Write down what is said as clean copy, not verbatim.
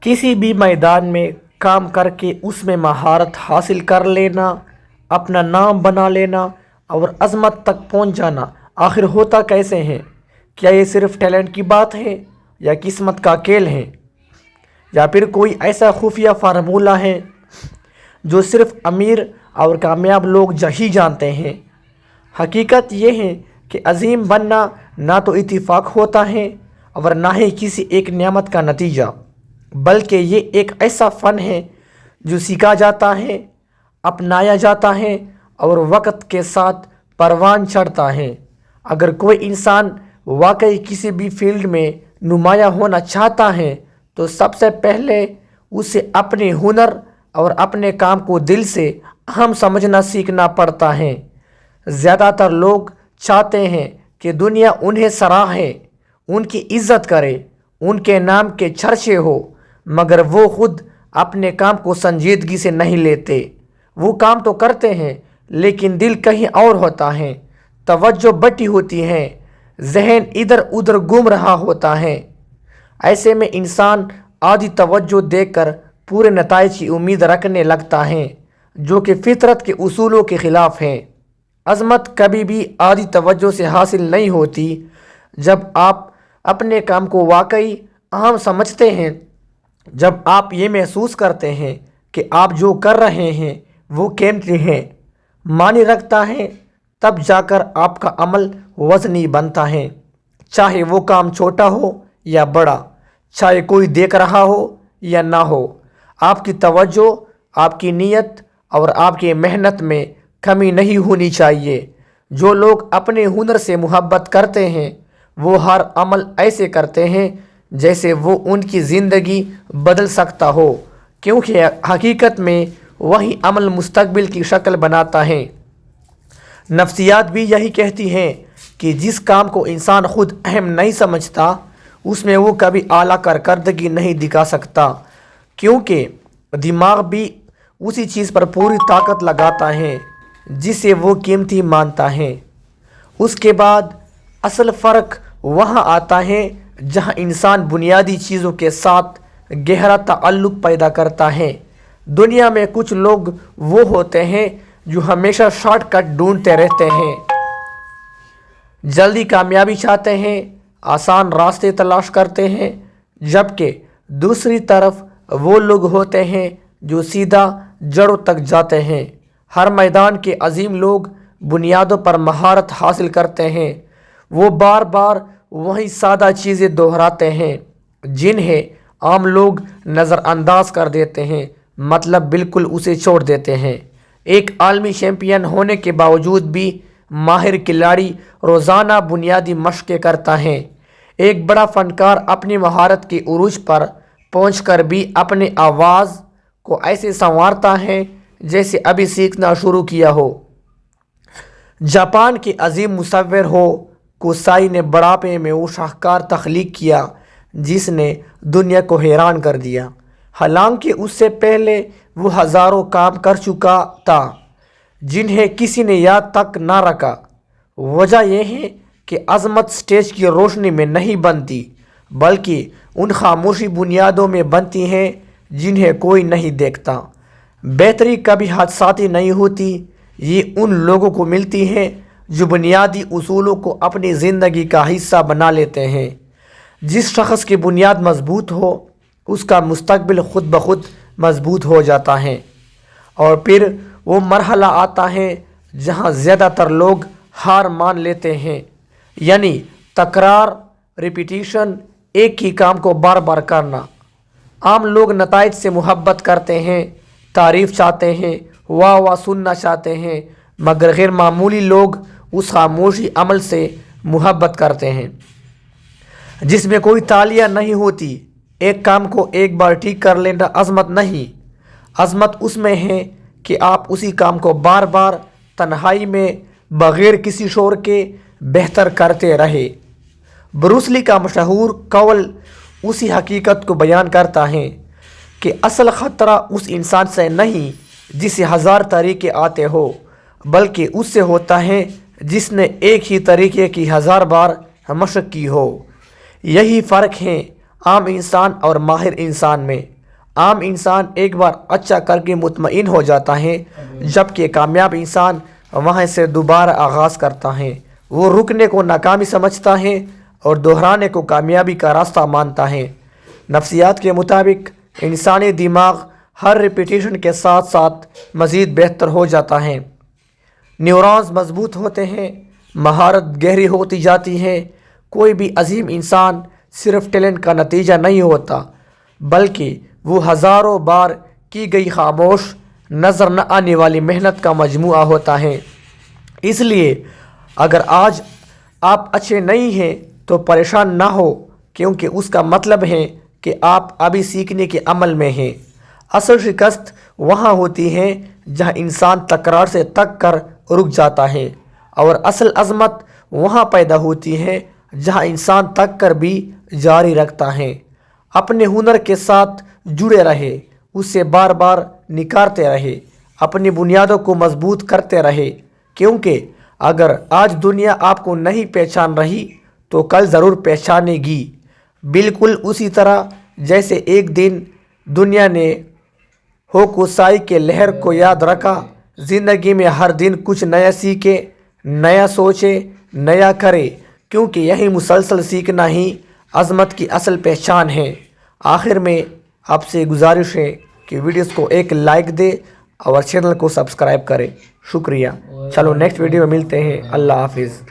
किसी भी मैदान में काम करके उसमें महारत हासिल कर लेना, अपना नाम बना लेना और अज़मत तक पहुंच जाना आखिर होता कैसे है? क्या ये सिर्फ टैलेंट की बात है या किस्मत का खेल है, या फिर कोई ऐसा खुफिया फार्मूला है जो सिर्फ अमीर और कामयाब लोग ही जानते हैं? हकीकत ये है कि अजीम बनना ना तो इत्तेफाक होता है और ना ही किसी एक नेमत का नतीजा, बल्कि ये एक ऐसा फ़न है जो सीखा जाता है, अपनाया जाता है और वक्त के साथ परवान चढ़ता है। अगर कोई इंसान वाकई किसी भी फील्ड में नुमाया होना चाहता है तो सबसे पहले उसे अपने हुनर और अपने काम को दिल से अहम समझना सीखना पड़ता है। ज़्यादातर लोग चाहते हैं कि दुनिया उन्हें सराहे, उनकी इज़्ज़त करे, उनके नाम के चर्चे हो, मगर वो खुद अपने काम को संजीदगी से नहीं लेते। वो काम तो करते हैं लेकिन दिल कहीं और होता है, तवज्जो बटी होती है, जहन इधर उधर घूम रहा होता है। ऐसे में इंसान आधी तवज्जो देकर पूरे नताइज की उम्मीद रखने लगता है, जो कि फितरत के उसूलों के ख़िलाफ़ है। अज़मत कभी भी आधी तवज्जो से हासिल नहीं होती। जब आप अपने काम को वाकई अहम समझते हैं, जब आप ये महसूस करते हैं कि आप जो कर रहे हैं वो कीमती है, मानी रखता है, तब जाकर आपका अमल वज़नी बनता है। चाहे वो काम छोटा हो या बड़ा, चाहे कोई देख रहा हो या ना हो, आपकी तवज्जो, आपकी नीयत और आपकी मेहनत में कमी नहीं होनी चाहिए। जो लोग अपने हुनर से मोहब्बत करते हैं वो हर अमल ऐसे करते हैं जैसे वो उनकी ज़िंदगी बदल सकता हो, क्योंकि हकीकत में वही अमल मुस्तकबिल की शक्ल बनाता है। नफ्सियात भी यही कहती हैं कि जिस काम को इंसान खुद अहम नहीं समझता उसमें वो कभी आला कारकर्दगी नहीं दिखा सकता, क्योंकि दिमाग भी उसी चीज़ पर पूरी ताकत लगाता है जिसे वो कीमती मानता है। उसके बाद असल फ़र्क वहाँ आता है जहाँ इंसान बुनियादी चीज़ों के साथ गहरा ताल्लुक़ पैदा करता है। दुनिया में कुछ लोग वो होते हैं जो हमेशा शॉर्टकट ढूंढते रहते हैं, जल्दी कामयाबी चाहते हैं, आसान रास्ते तलाश करते हैं, जबकि दूसरी तरफ वो लोग होते हैं जो सीधा जड़ों तक जाते हैं। हर मैदान के अजीम लोग बुनियादों पर महारत हासिल करते हैं। वो बार बार वही सादा चीज़ें दोहराते हैं जिन्हें आम लोग नज़रअंदाज कर देते हैं, मतलब बिल्कुल उसे छोड़ देते हैं। एक आलमी चैम्पियन होने के बावजूद भी माहिर खिलाड़ी रोज़ाना बुनियादी मशक़ें करता है। एक बड़ा फ़नकार अपनी महारत के उरूज पर पहुंचकर भी अपने आवाज़ को ऐसे संवारता है जैसे अभी सीखना शुरू किया हो। जापान के अजीम मुसव्विर हो कुसाई ने बुढ़ापे में वो शाहकार तख्लीक किया जिसने दुनिया को हैरान कर दिया। हालांकि उससे पहले वो हज़ारों काम कर चुका था जिन्हें किसी ने याद तक ना रखा। वजह यह है कि अज़मत स्टेज की रोशनी में नहीं बनती, बल्कि उन खामोशी बुनियादों में बनती हैं जिन्हें कोई नहीं देखता। बेहतरी कभी हादसाती नहीं होती, ये उन लोगों को मिलती है जो बुनियादी उसूलों को अपनी ज़िंदगी का हिस्सा बना लेते हैं। जिस शख्स की बुनियाद मजबूत हो उसका मुस्तकबिल खुद ब खुद मजबूत हो जाता है। और फिर वो मरहला आता है जहाँ ज़्यादातर लोग हार मान लेते हैं, यानी तकरार, रिपीटिशन, एक ही काम को बार बार करना। आम लोग नताइज से मोहब्बत करते हैं, तारीफ़ चाहते हैं, वाह वाह सुनना चाहते हैं, मगर गैर मामूली लोग उस खामोशी अमल से मोहब्बत करते हैं जिसमें कोई तालियां नहीं होती। एक काम को एक बार ठीक कर लेना अज़मत नहीं, अज़मत उसमें है कि आप उसी काम को बार बार तन्हाई में बग़ैर किसी शोर के बेहतर करते रहे। ब्रूस ली का मशहूर कौल उसी हकीकत को बयान करता है कि असल ख़तरा उस इंसान से नहीं जिसे हज़ार तरीके आते हो, बल्कि उससे होता है जिसने एक ही तरीके की हज़ार बार मशक़ की हो। यही फ़र्क है आम इंसान और माहिर इंसान में। عام انسان ایک بار اچھا کر کے مطمئن ہو جاتا ہے، جبکہ کامیاب انسان وہاں سے دوبارہ آغاز کرتا ہے۔ وہ رکنے کو ناکامی سمجھتا ہے اور دہرانے کو کامیابی کا راستہ مانتا ہے۔ نفسیات کے مطابق انسانی دماغ ہر ریپیٹیشن کے ساتھ ساتھ مزید بہتر ہو جاتا ہے۔ نیورونز مضبوط ہوتے ہیں، مہارت گہری ہوتی جاتی ہے۔ کوئی بھی عظیم انسان صرف ٹیلنٹ کا نتیجہ نہیں ہوتا، بلکہ وہ ہزاروں بار کی گئی خاموش نظر نہ آنے والی محنت کا مجموعہ ہوتا ہے۔ اس لیے اگر آج آپ اچھے نہیں ہیں تو پریشان نہ ہو، کیونکہ اس کا مطلب ہے کہ آپ ابھی سیکھنے کے عمل میں ہیں۔ اصل شکست وہاں ہوتی ہے جہاں انسان تکرار سے تک کر رک جاتا ہے، اور اصل عظمت وہاں پیدا ہوتی ہے جہاں انسان تک کر بھی جاری رکھتا ہے۔ اپنے ہنر کے ساتھ جڑے رہے، اسے بار بار نکھارتے رہے، اپنی بنیادوں کو مضبوط کرتے رہے، کیونکہ اگر آج دنیا آپ کو نہیں پہچان رہی تو کل ضرور پہچانے گی۔ بالکل اسی طرح جیسے ایک دن دنیا نے ہوکوسائی کے لہر کو یاد رکھا۔ زندگی میں ہر دن کچھ نیا سیکھے، نیا سوچے، نیا کرے، کیونکہ یہی مسلسل سیکھنا ہی عظمت کی اصل پہچان ہے۔ آخر میں آپ سے گزارش ہے کہ ویڈیوز کو ایک لائک دے اور چینل کو سبسکرائب کرے۔ شکریہ۔ چلو نیکسٹ ویڈیو میں ملتے ہیں۔ اللہ حافظ۔